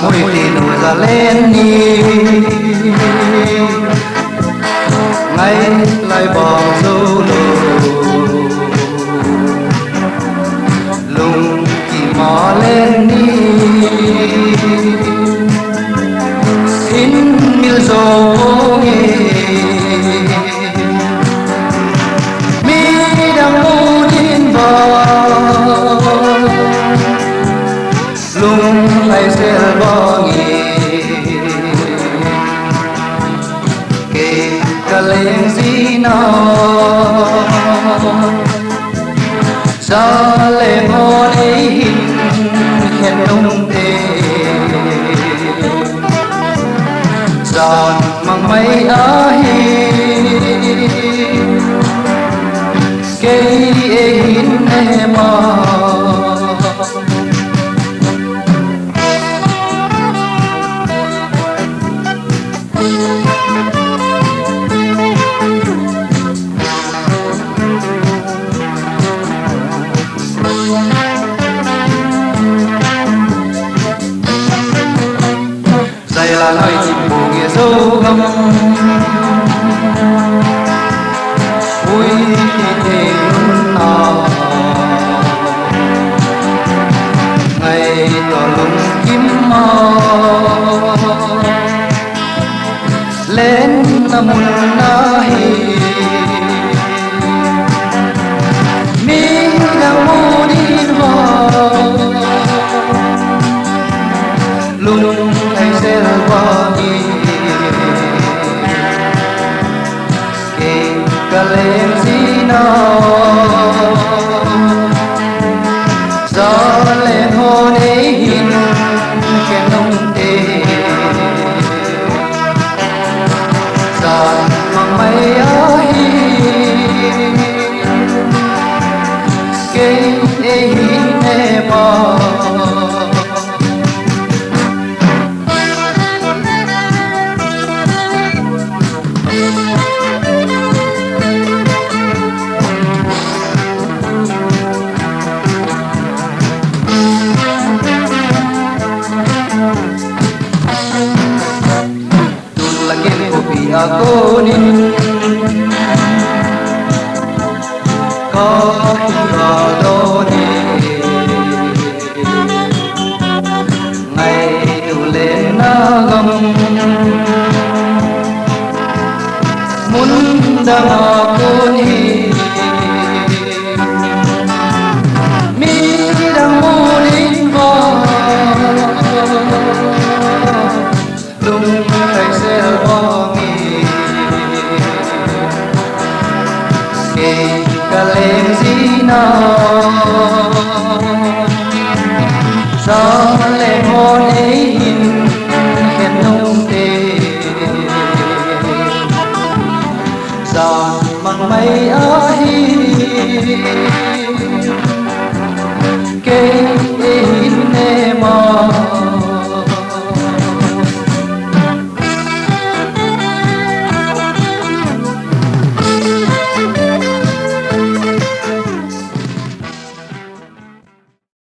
mùi tin ra lên đi ngay lại bỏ dấu lùng chỉ mò lên đi xin mil dấu nghề mi đang mu tin vào lùng lại sẽ bỏ nghề kể cả lên gì nào ra lệ mô ấy hình khen đông tê giòn mang mây á hi cây ê hin ê mò đây là lời chim bồ nghĩa sâu gầm vui thế nào ngày tỏ lùng kim mò lên namun nahi mi đang mu đi vào lùng hay sẽ qua đi kể cả lên gì nào gió lên hôn ấy hin kèm nông tê giọt mang mây ấy kê ấy hin em mò aku ni